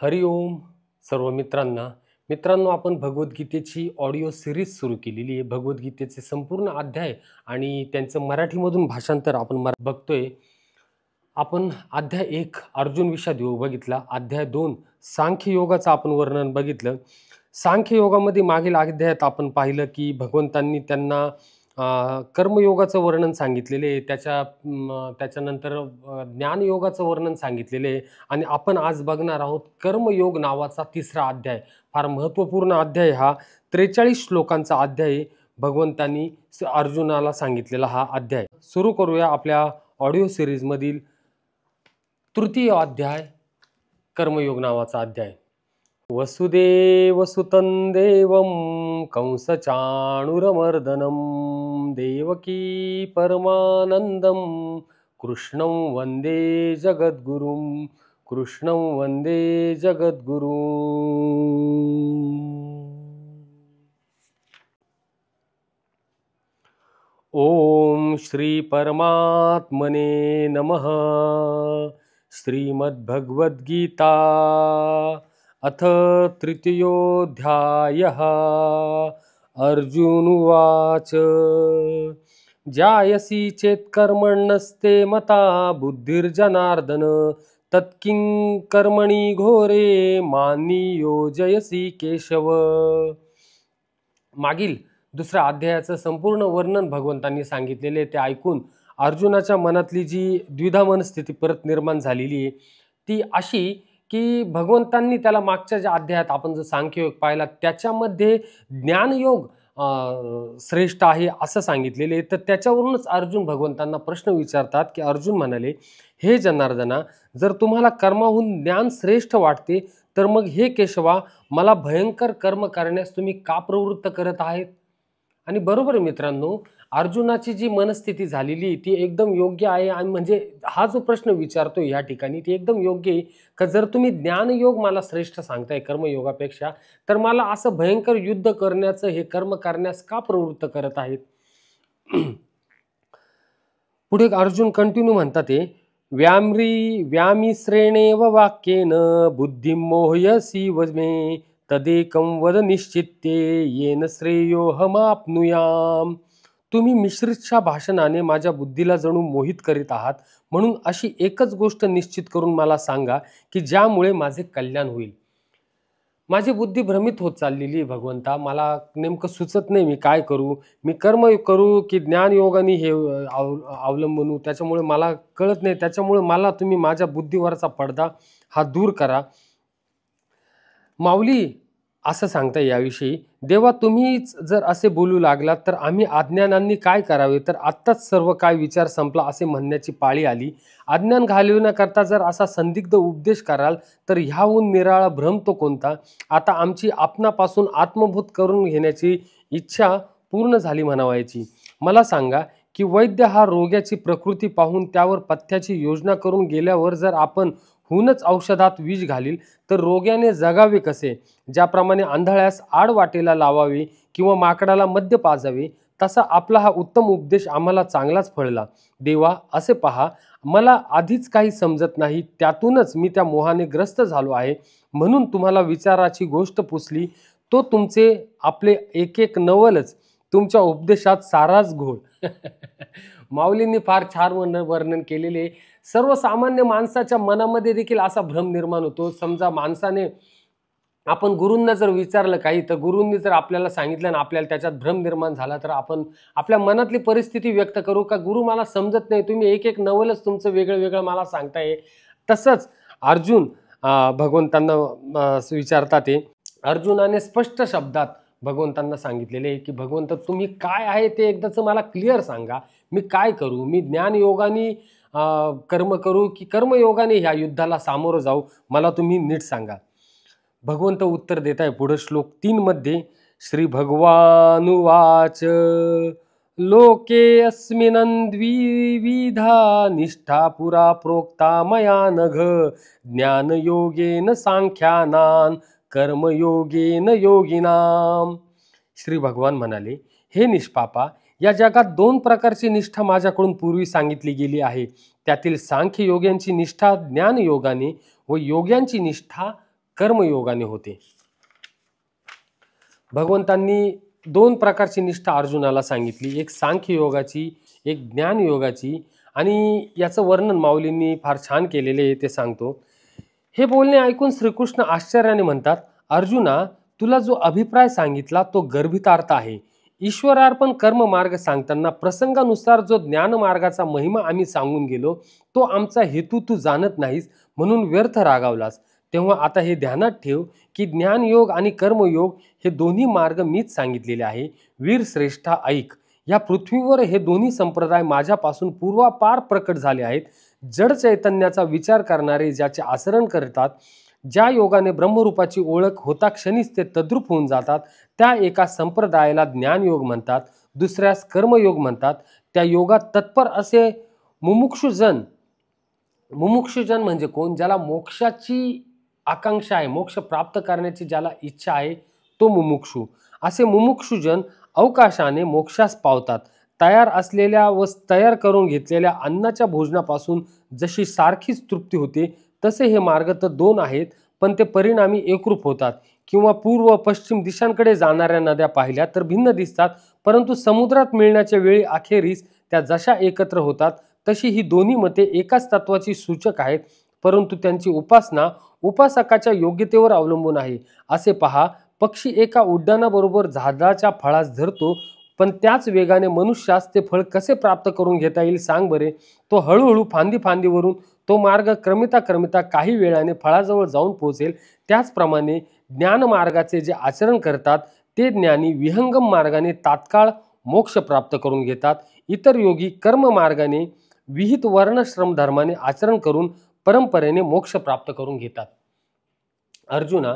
हरिओम सर्व मित्रांनो आपण भगवद्गीतेची ऑडिओ सिरीज सुरू केलेली आहे। भगवद्गीतेचे संपूर्ण अध्याय आणि त्यांचं मराठीमधून भाषांतर आपण बघतोय। आपण अध्याय 1 अर्जुन विषाद योग बघितला, अध्याय 2 सांख्य योगाचं आपण वर्णन बघितलं। सांख्य योगामध्ये मागील अध्यायात आपण पाहिलं की भगवंतांनी त्यांना कर्मयोगाचं वर्णन सांगितलेले आहे, त्याच्यानंतर ज्ञानयोगाचं वर्णन अर्जुन आहे आणि आपण आज बघणार आहोत कर्मयोग नावाचा तिसरा अध्याय। फार महत्त्वपूर्ण अध्याय हा 43 श्लोकांचा अध्याय भगवंतांनी अर्जुनाला सांगितलेला हा अध्याय। सुरू करूया आपल्या ऑडिओ सिरीज मधील तृतीय अध्याय कर्मयोग नावाचा अध्याय। वसुदेवसुतं देवं कंसचाणूरमर्दनं देवकी परमानन्दं कृष्णं वन्दे जगद्गुरुं ओम श्री परमात्मने नमः। श्रीमद्भगवद्गीता अथ तृतीयोऽध्यायः। अर्जुन उवाच जायसी चेत्कर्मण्यस्ते मता बुद्धिर्जनार्दन तत्किं कर्मणि घोरे मानियोजयसी केशव। मागील दुसऱ्या अध्यायाचं संपूर्ण वर्णन भगवंतांनी सांगितलेले ते ऐकून अर्जुनाच्या मनातली जी द्विधा मनस्थिती परत निर्माण झालेली आहे ती अशी की भगवंतांनी त्याला मागच्या ज्या अध्यायात आपण जो सांख्ययोग पाहिला त्याच्यामध्ये ज्ञानयोग श्रेष्ठ आहे असं सांगितलेले। तर त्याच्यावरूनच अर्जुन भगवंतांना प्रश्न विचारतात की अर्जुन म्हणाले, हे जनार्दना, जर तुम्हाला कर्माहून ज्ञान श्रेष्ठ वाटते तर मग हे केशवा मला भयंकर कर्म करण्यास तुम्ही का प्रवृत्त करत आहेत। आणि बरोबर आहे मित्रांनो, अर्जुनाची जी मनस्थिती झालेली ती एकदम योग्य आहे। आणि म्हणजे हा जो प्रश्न विचारतो या ठिकाणी ती एकदम योग्य आहे का जर तुम्ही ज्ञानयोग मला श्रेष्ठ सांगताय कर्मयोगापेक्षा तर मला असं भयंकर युद्ध करण्याचं हे कर्म करण्यास का प्रवृत्त करत आहेत। पुढे अर्जुन कंटिन्यू म्हणतात ते व्यामिश्रेणेव वाक्येन बुद्धिं मोहयसी वमे तदेकं वद निश्चित्ये येन श्रेयोहमाप्नुयाम। तुम्ही मिश्रितशा भाषणाने माझ्या बुद्धीला जणू मोहित करीत आहात, म्हणून अशी एकच गोष्ट निश्चित करून मला सांगा की ज्यामुळे माझे कल्याण होईल। माझी बुद्धी भ्रमित होत चाललेली भगवंता, मला नेमकं सुचत नाही मी काय करू, मी कर्म करू की ज्ञानयोगाने हे अवलंबून, त्याच्यामुळे मला कळत नाही। त्याच्यामुळे मला तुम्ही माझ्या बुद्धीवरचा पडदा हा दूर करा। माऊली असं सांगता याविषयी, देवा तुम्हीच जर असे बोलू लागलात तर आम्ही अज्ञानांनी काय करावे, तर आत्ताच सर्व काय विचार संपला असे म्हणण्याची पाळी आली। अज्ञान घालविण्याकरता जर असा संदिग्ध उपदेश कराल तर ह्याहून निराळा भ्रम तो कोणता। आता आमची आपणापासून आत्मभूत करून घेण्याची इच्छा पूर्ण झाली म्हणावायची। मला सांगा की वैद्य हा रोग्याची प्रकृती पाहून त्यावर पथ्याची योजना करून गेल्यावर जर आपण हूनच औषधात विष घालील तर रोग्याने जगावे कसे। ज्याप्रमाणे आंधळ्यास आड वाटेला लावावे किंवा माकडाला मद्य पाजावे, तसा आपला हा उत्तम उपदेश आम्हाला चांगलाच फळला। देवा असे पहा, मला आधीच काही समजत नाही, त्यातूनच मी त्या मोहाने ग्रस्त झालो आहे, म्हणून तुम्हाला विचाराची गोष्ट पुसली। तो तुमचे आपले एक एक नवलच तुमच्या उपदेशात साराच घोळ। माऊलींनी फार छान वर्णन केलेले। सर्वसामान्य माणसाच्या मनामध्ये देखील असा भ्रम निर्माण होतो। समजा माणसाने आपण गुरूंना जर विचारलं काही तर गुरूंनी जर आपल्याला सांगितलं आणि आपल्याला त्याच्यात भ्रम निर्माण झाला तर आपण आपल्या मनातली परिस्थिती व्यक्त करू का गुरु मला समजत नाही, तुम्ही एक एक नवलच तुमचं वेगळं वेगळं मला सांगताय। तसंच अर्जुन भगवंतांना विचारतात ते अर्जुनाने स्पष्ट शब्दात भगवंतांना सांगितलेले की भगवंत तुम्ही काय आहे ते एकदाच मला क्लिअर सांगा, मी काय करू, मी ज्ञानयोगाने कर्म करू की कर्मयोगाने ह्या युद्धाला सामोरं जाऊ, मला तुम्ही नीट सांगा। भगवंत उत्तर देत आहे पुढे श्लोक 3 मध्ये, श्री भगवानुवाच लोके अस्मिन् द्विविधा निष्ठा पुरा प्रोक्ता मया नघ ज्ञानयोगेन सांख्यानां कर्मयोगेन योगिनाम। श्री भगवान म्हणाले, हे निष्पापा, या जगात 2 प्रकारची निष्ठा माझ्याकडून पूर्वी सांगितली गेली आहे। त्यातील सांख्य योग्यांची निष्ठा ज्ञान योगाने व योग्यांची निष्ठा कर्मयोगाने होते. भगवंतांनी दोन प्रकारची निष्ठा अर्जुनाला सांगितली, एक सांख्य योगाची, एक ज्ञान योगाची. आणि याचं वर्णन माऊलींनी फार छान केलेले आहे, ते सांगतो. हे बोलणे ऐकून श्रीकृष्ण आश्चर्याने म्हणतात, अर्जुना, तुला जो अभिप्राय सांगितला तो गर्भितार्थ आहे. ईश्वरार्पण कर्म मार्ग सांगताना प्रसंगानुसार जो ज्ञान मार्गाचा महिमा आम्ही सांगून गेलो तो आमचा हेतू तू जाणत नाहीस, म्हणून व्यर्थ रागावलास. तेव्हा आता हे ध्यानात ठेव की ज्ञानयोग आणि कर्मयोग हे दोन्ही मार्ग मीच सांगितलेले आहे. वीर श्रेष्ठा ऐक, या पृथ्वीवर हे दोन्ही संप्रदाय माझ्यापासून पूर्वापार प्रकट झाले आहेत. जड चैतन्याचा विचार करणारे ज्याचे आचरण करतात, ज्या योगाने ब्रह्मरूपाची ओळख होता क्षणीच ते तद्रूप होऊन जातात, त्या एका संप्रदायाला ज्ञानयोग म्हणतात, दुसऱ्यास कर्मयोग म्हणतात. त्या योगात तत्पर असे मुमुक्षुजन म्हणजे कोण? ज्याला मोक्षाची आकांक्षा आहे, मोक्ष प्राप्त करण्याची ज्याला इच्छा आहे, तो मुमुक्षू. असे मुमुक्षुजन अवकाशाने मोक्षास पावतात. तयार असलेल्या व तयार करून घेतलेल्या अन्नाच्या भोजनापासून जशी सारखीच तृप्ती होते, तसे हे मार्ग तर दोन आहेत, पण ते परिणामी एकरूप होतात. किंवा पूर्व पश्चिम दिशांकडे जाणाऱ्या नद्या पाहिल्या तर भिन्न दिसतात, परंतु समुद्रात मिळण्याच्या वेळी अखेरीस त्या जशा एकत्र होतात, तशी ही दोन्ही मते एकाच तत्वाची सूचक आहेत, परंतु त्यांची उपासना उपासकाच्या योग्यतेवर अवलंबून आहे. असे पहा, पक्षी एका उड्डाणाबरोबर झाडाच्या फळास धरतो, पण त्याच वेगाने मनुष्यास ते फळ कसे प्राप्त करून घेता येईल सांग बरे. तो हळूहळू फांदीवरून तो मार्ग क्रमिता काही वेळाने फळाजवळ जाऊन पोहोचेल. त्याचप्रमाणे ज्ञान मार्गाचे जे आचरण करतात ते ज्ञानी विहंगम मार्गाने तात्काळ मोक्ष प्राप्त करून घेतात. इतर योगी कर्म मार्गाने विहित वर्णश्रम धर्माने आचरण करून परंपरेने मोक्ष प्राप्त करून घेतात. अर्जुना,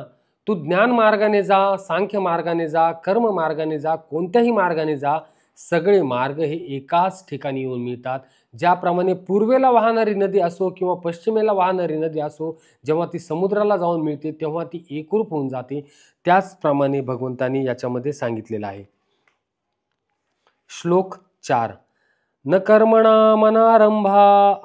तू ज्ञान मार्गाने जा, सांख्य मार्गाने जा, कर्म मार्गाने जा, कोणत्याही मार्गाने जा, सगळे मार्ग हे एकाच ठिकाणी येऊन मिळतात. ज्याप्रमाणे पूर्वेला वाहणारी नदी असो किंवा पश्चिमेला वाहणारी नदी असो, जेव्हा ती समुद्राला जाऊन मिळते तेव्हा ती एकरूप होऊन जाते. त्याचप्रमाणे भगवंतांनी याच्यामध्ये सांगितलेलं आहे. श्लोक 4. न कर्मणा मनारंभा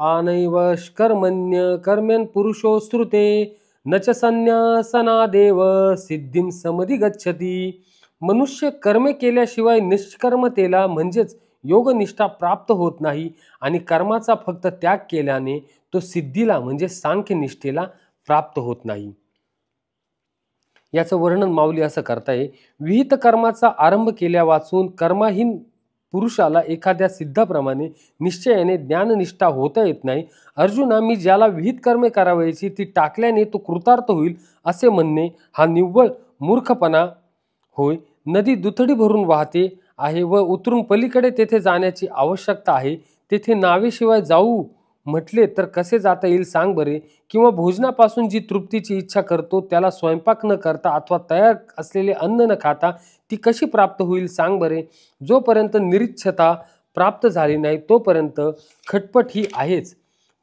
आनैव कर्मण्य कर्म्यन् पुरुषो श्रुते न च संन्यासनादेव सिद्धीं समधिगच्छति. मनुष्य कर्मे केल्याशिवाय निष्कर्मतेला म्हणजेच योगनिष्ठा प्राप्त होत नाही, आणि कर्माचा फक्त त्याग केल्याने तो सिद्धीला म्हणजे सांख्यनिष्ठेला प्राप्त होत नाही. याचं वर्णन माऊली असं करताय, विहित कर्माचा आरंभ केल्या वाचून कर्माहीन पुरुषाला एखाद्या सिद्धाप्रमाणे निश्चयाने ज्ञाननिष्ठा होता येत नाही. अर्जुना, मी ज्याला विहित कर्मे करावयाची ती टाकल्याने तो कृतार्थ होईल असे म्हणणे हा निव्वळ मूर्खपणा होय. नदी दुथडी भरून वाहते आहे व उतरून पलीकडे तेथे जाण्याची आवश्यकता आहे. तेथे नावेशिवाय जाऊ म्हटले तर कसे जाता येईल सांग बरे. किंवा भोजनापासून जी तृप्तीची इच्छा करतो त्याला स्वयंपाक न करता अथवा तयार असलेले अन्न न खाता ती कशी प्राप्त होईल सांग बरे. जोपर्यंत निरीच्छता प्राप्त झाली नाही तोपर्यंत खटपट ही आहेच.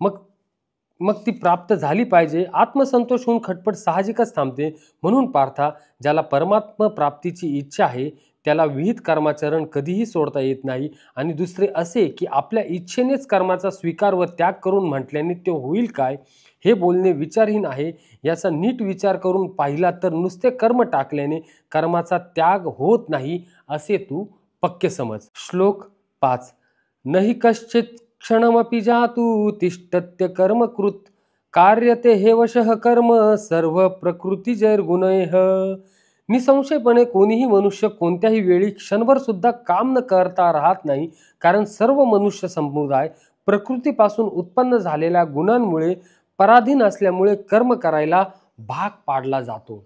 मग ती प्राप्त झाली पाहिजे. आत्मसंतोष होऊन खटपट साहजिकच थांबते. म्हणून पार्था, ज्याला परमात्मा प्राप्तीची इच्छा आहे त्याला विहित कर्माचरण कधीही सोडता येत नाही. आणि दुसरे असे की आपल्या इच्छेनेच कर्माचा स्वीकार व त्याग करून म्हटल्याने ते होईल काय, हे बोलणे विचारहीन आहे. याचा नीट विचार करून पाहिला तर नुसते कर्म टाकल्याने कर्माचा त्याग होत नाही असे तू पक्के समज. श्लोक 5. नहि कश्चित क्षणमपि जातु तिष्ठत्य कर्मकृत कार्यते हे वशः कर्म सर्व प्रकृतिजैर्गुणैः. निसंशयपणे कोणीही मनुष्य कोणत्याही वेळी क्षणभर सुद्धा काम न करता राहत नाही, कारण सर्व मनुष्य समुदाय प्रकृतीपासून उत्पन्न झालेल्या गुणांमुळे पराधीन असल्यामुळे कर्म करायला भाग पाडला जातो.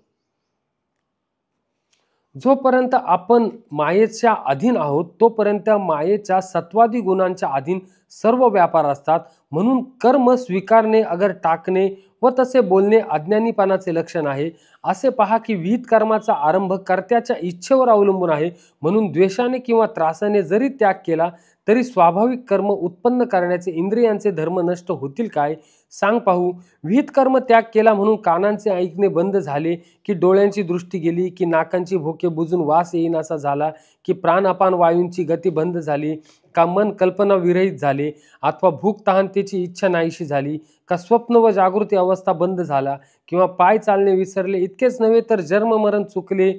जोपर्यंत आपण मायेच्या अधीन आहोत तोपर्यंत मायेच्या सत्वादी गुणांच्या अधीन सर्व व्यापार असतात. म्हणून कर्म स्वीकारणे अगर टाकणे व तसे बोलणे अज्ञानीपणाचे लक्षण आहे. असे पहा की विहित कर्माचा आरंभ कर्त्याच्या इच्छेवर अवलंबून आहे. म्हणून द्वेषाने किंवा त्रासाने जरी त्याग केला तरी स्वाभाविक कर्म उत्पन्न करण्याचे इंद्रियांचे धर्म नष्ट होतील काय? सांग पाहू. विहित कर्म त्याग केला म्हणून कानांचे ऐकणे बंद झाले, की डोळ्यांची दृष्टी गेली, की नाकांची भोके बुजून वास येईनासा झाला, की प्राणअपान वायूंची गती बंद झाली, का मन कल्पना विरहित झाले, अथवा भूक तहानतेची इच्छा नाहीशी झाली, का स्वप्न व जागृती अवस्था बंद झाला, किंवा पाय चालणे विसरले, इतकेच नव्हे तर जन्म मरण चुकले.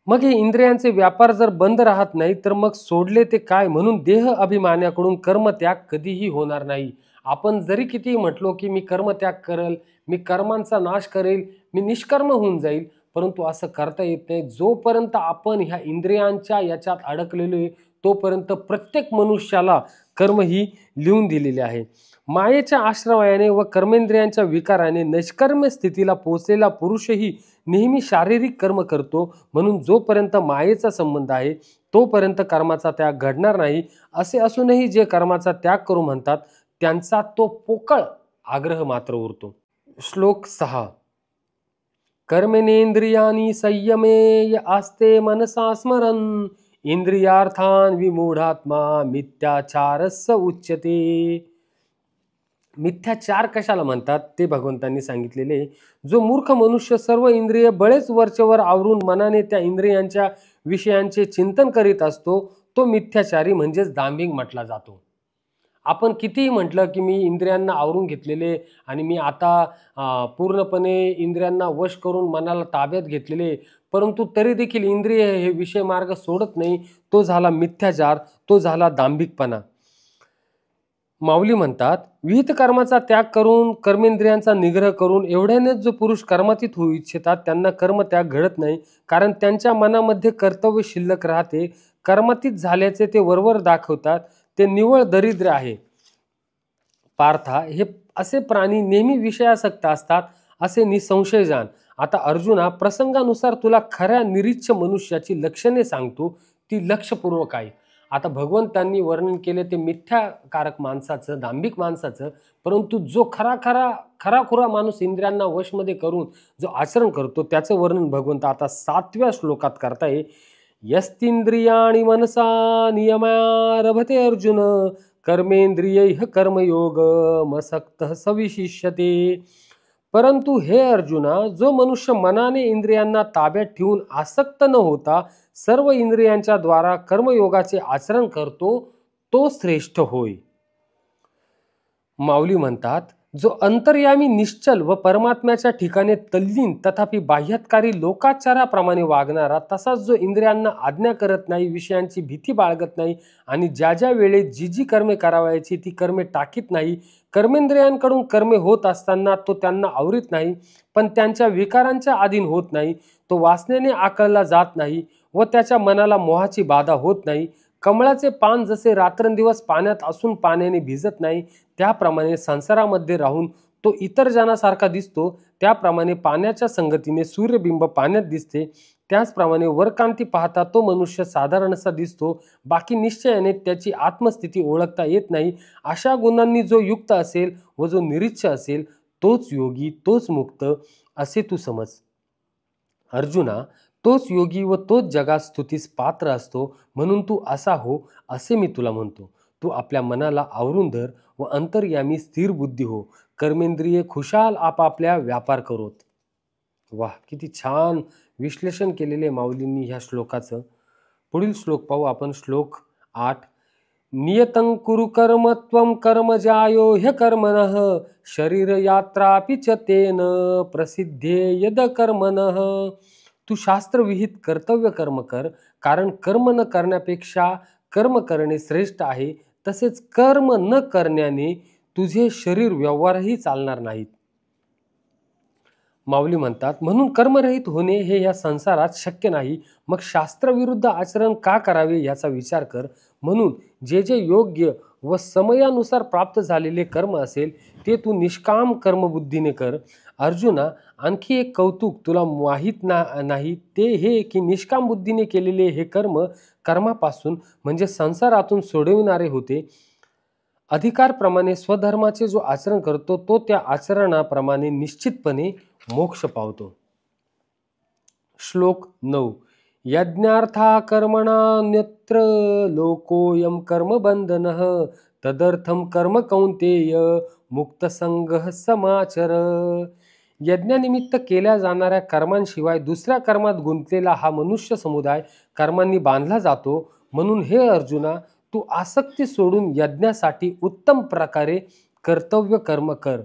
मग हे इंद्रियांचे व्यापार जर बंद राहत नाही तर मग सोडले ते काय? म्हणून देह अभिमानाकडून कर्मत्याग कधीही होणार नाही. आपण जरी कितीही म्हटलो की मी कर्मत्याग करेल, मी कर्मांचा नाश करेल, मी निष्कर्म होऊन जाईल, परंतु असं करता येत नाही. जोपर्यंत आपण ह्या इंद्रियांच्या याच्यात अडकलेलो आहे तोपर्यंत प्रत्येक मनुष्याला कर्म ही लिहून दिलेली आहे. मायेच्या आश्रयाने व कर्मेंद्रियांच्या विकाराने नैष्कर्म्य स्थितीला पोहोचलेला पुरुषही नेहमी शारीरिक कर्म करतो. म्हणून जोपर्यंत मायेचा संबंध आहे तोपर्यंत कर्माचा त्याग घडणार नाही. असे असूनही जे कर्माचा त्याग करू म्हणतात त्यांचा तो पोकळ आग्रह मात्र उरतो. श्लोक 6. कर्मेनेंद्रियानी संयमे आस्ते मनसा स्मरन् इंद्रियार्थान विमूढात्मा मिथ्याचारस्य उच्यते. मिथ्याचार कशाला म्हणतात ते भगवंतांनी सांगितलेले. जो मूर्ख मनुष्य सर्व इंद्रिय बळेच वरचेवर आवरून मनाने त्या इंद्रियांच्या विषयांचे चिंतन करीत असतो तो मिथ्याचारी म्हणजेच दांभिक म्हटला जातो. आपण कितीही म्हटलं की मी इंद्रियांना आवरून घेतलेले आणि मी आता पूर्णपणे इंद्रियांना वश करून मनाला ताब्यात घेतलेले, परंतु तरी देखील इंद्रिय हे विषय मार्ग सोडत नाही, तो झाला मिथ्याचार, तो झाला दांभिकपणा. माऊली म्हणतात, विहित कर्माचा त्याग करून कर्मेंद्रियांचा निग्रह करून एवढ्यानेच जो पुरुष कर्मातीत होऊ इच्छितात त्यांना कर्मत्याग घडत नाही, कारण त्यांच्या मनामध्ये कर्तव्य शिल्लक राहते. कर्मातीत झाल्याचे ते वरवर दाखवतात, ते निव्वळ दरिद्र आहे. पार्था, हे असे प्राणी नेहमी विषयासक्त असतात असे निसंशय जाण. आता अर्जुना, प्रसंगानुसार तुला खऱ्या निरीच्छ मनुष्याची लक्षणे सांगतो, ती लक्षपूर्वक आहे. आता भगवंतांनी वर्णन केले ते मिथ्याकारक माणसाचं, दांभिक माणसाचं, परंतु जो खराखुरा माणूस इंद्रियांना वशमध्ये करून जो आचरण करतो त्याचं वर्णन भगवंत आता 7व्या श्लोकात करताय. यस्तिंद्रियाणि मनसा नियमारभते अर्जुन कर्मेंद्रियैः कर्मयोग मसक्तः सविशिष्यते. परंतु हे अर्जुना, जो मनुष्य मनाने इंद्रियांना ताब्यात ठेवून आसक्त न होता सर्व इंद्रियांच्या द्वारा कर्मयोगाचे आचरण करतो तो श्रेष्ठ होय. माऊली म्हणतात, जो अंतर्यामी निश्चल व परमात्म्याच्या ठिकाणी तल्लीन तथापि बाह्यत्कारी लोकाचाराप्रमाणे वागणारा, तसाच जो इंद्रियांना आज्ञा करत नाही, विषयांची भीती बाळगत नाही आणि ज्या ज्या वेळेत जी जी कर्मे करावयाची ती कर्मे टाकीत नाही, कर्मेंद्रियांकडून कर्मे होत असताना तो त्यांना आवरीत नाही, पण त्यांच्या विकारांच्या अधीन होत नाही, तो वासनेने आकळला जात नाही व त्याच्या मनाला मोहाची बाधा होत नाही. कमळाचे पान जसे रात्रंदिवस पाण्यात असून पाण्याने भिजत नाही, त्याप्रमाणे संसारामध्ये राहून तो इतर जनासारखा दिसतो. त्याप्रमाणे पाण्याच्या संगतीने सूर्यबिंब पाण्यात दिसते. त्याचप्रमाणे वरकांती पाहता तो मनुष्य साधारणसा दिसतो, बाकी निश्चयाने त्याची आत्मस्थिती ओळखता येत नाही. अशा गुणांनी जो युक्त असेल व जो निरीच्छ असेल तोच योगी, तोच मुक्त असे तू समज. अर्जुना, तोच योगी व तोच जगात स्तुतीस पात्र असतो. म्हणून तू असा हो असे मी तुला म्हणतो. तू आपल्या मनाला आवरून धर व अंतर्यामी स्थिर बुद्धी हो. कर्मेंद्रिये खुशाल आपापल्या व्यापार करोत. वाह, किती छान विश्लेषण केलेले माऊलींनी ह्या श्लोकाचं. पुढील श्लोक पाहू आपण. श्लोक 8. नियतं कुरु कर्म त्वं कर्म जायो ह्य कर्मणः शरीर यात्रापि च तेन प्रसिद्धेयद कर्मणः. तू शास्त्रविहित कर्तव्य कर्म कर, कारण कर्म न करण्यापेक्षा कर्म करणे श्रेष्ठ आहे. तसेच कर्म न करण्याने तुझे शरीर व्यवहारही चालणार नाहीत. माऊली म्हणतात, म्हणून कर्मरहित होणे हे या संसारात शक्य नाही. मग शास्त्रविरुद्ध आचरण का करावे याचा विचार कर. म्हणून जे जे योग्य व समयानुसार प्राप्त झालेले कर्म असेल ते तू निष्काम कर्मबुद्धीने कर. अर्जुना, आणखी एक कौतुक तुला माहीत नाही ते हे की निष्काम बुद्धीने केलेले हे कर्मापासून म्हणजे संसारातून सोडविणारे होते. अधिकारप्रमाणे स्वधर्माचे जो आचरण करतो तो त्या आचरणाप्रमाणे निश्चितपणे मोक्ष पावतो. श्लोक 9. यज्ञार्था कर्मणान्यत्र लोकोऽयं कर्मबन्धनः तदर्थं कर्म कौंतेय मुक्तसंगः समाचर. यज्ञानिमित्त केल्या जाणाऱ्या कर्मांशिवाय दुसऱ्या कर्मात गुंतलेला हा मनुष्य समुदाय कर्मांनी बांधला जातो. म्हणून हे अर्जुना, तू आसक्ती सोडून यज्ञासाठी उत्तम प्रकारे कर्तव्य कर्म कर.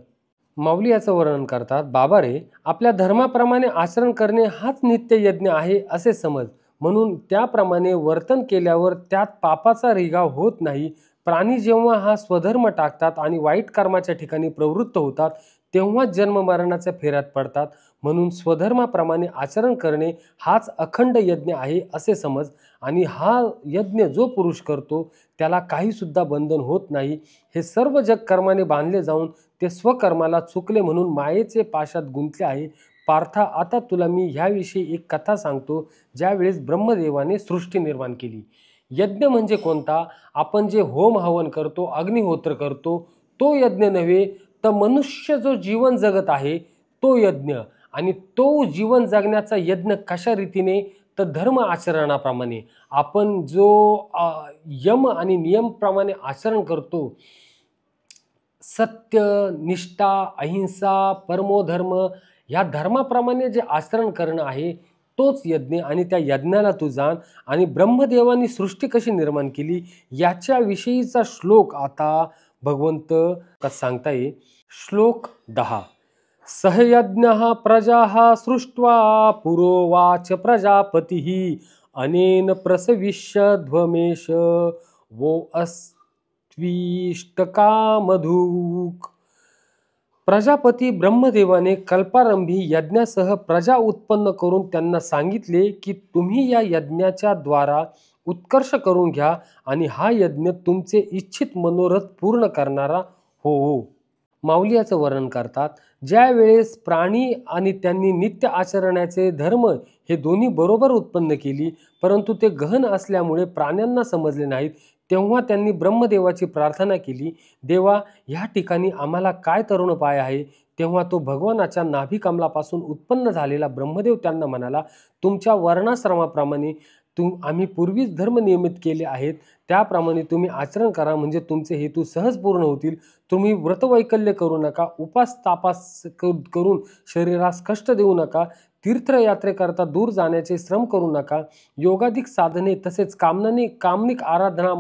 माऊली याचं वर्णन करतात, बाबा रे, आपल्या धर्माप्रमाणे आचरण करणे हाच नित्य यज्ञ आहे असे समज. म्हणून त्याप्रमाणे वर्तन केल्यावर त्यात पापाचा रिगाव होत नाही. प्राणी जेव्हा हा स्वधर्म टाकतात आणि वाईट कर्माच्या ठिकाणी प्रवृत्त होतात तेव्हा जन्ममरणाच्या फेऱ्यात पडतात. म्हणून स्वधर्माप्रमाणे आचरण करणे हाच अखंड यज्ञ आहे असे समज. आणि हा यज्ञ जो पुरुष करतो त्याला काही सुद्धा बंधन होत नाही. हे सर्व जग कर्माने बांधले जाऊन ते स्वकर्माला चुकले म्हणून मायेचे पाशात गुंतले आहे. पार्था, आता तुला मी ह्याविषयी एक कथा सांगतो. ज्यावेळेस ब्रह्मदेवाने सृष्टी निर्माण केली. यज्ञ म्हणजे कोणता? आपण जे होम हवन करतो, अग्निहोत्र करतो, तो यज्ञ नव्हे, तर मनुष्य जो जीवन जगत आहे तो यज्ञ. आणि तो जीवन जगण्याचा यज्ञ कशा रीतीने? तर धर्म आचरणाप्रमाणे. आपण जो यम आणि नियमप्रमाणे आचरण करतो, सत्य, निष्ठा, अहिंसा, परमोधर्म, या धर्माप्रमाणे जे आचरण करणं आहे तोच यज्ञ. आणि त्या यज्ञाला तू जाण. आणि ब्रह्मदेवानी सृष्टी कशी निर्माण केली याच्याविषयीचा श्लोक आता भगवंत सांगता येईल. श्लोक 10. सहयज्ञः प्रजाः सृष्ट्वा पुरोवाच प्रजापतिः अनेन प्रसविष्यध्वमेश वो अस्त्विष्टकामधुक्. प्रजापती ब्रह्मदेवाने कल्पारंभी यज्ञासह प्रजा उत्पन्न करून त्यांना सांगितले की तुम्ही या यज्ञाच्या द्वारा उत्कर्ष करून घ्या आणि हा यज्ञ तुमचे इच्छित मनोरथ पूर्ण करणारा हो. माऊली याचं वर्णन करतात, ज्या वेळेस प्राणी आणि त्यांनी नित्य आचरणाचे धर्म हे दोन्ही बरोबर उत्पन्न केली, परंतु ते गहन असल्यामुळे प्राण्यांना समजले नाहीत, तेव्हा त्यांनी ब्रह्मदेवाची प्रार्थना केली, देवा, ह्या ठिकाणी आम्हाला काय तरुणोपाय आहे? तेव्हा तो भगवानाच्या नाभी कमलापासून उत्पन्न झालेला ब्रह्मदेव त्यांना म्हणाला, तुमच्या वर्णाश्रमाप्रमाणे आम्ही पूर्वीच धर्म नियमित केले आहेत, त्याप्रमाणे तुम्ही आचरण करा, म्हणजे तुमचे हेतू सहज पूर्ण होतील. तुम्ही व्रतवैकल्य करू नका, उपास तापास करून शरीरास कष्ट देऊ नका, तीर्थयात्रेकरता दूर जाण्याचे श्रम करू नका, योगाधिक साधने तसेच कामनिक आराधना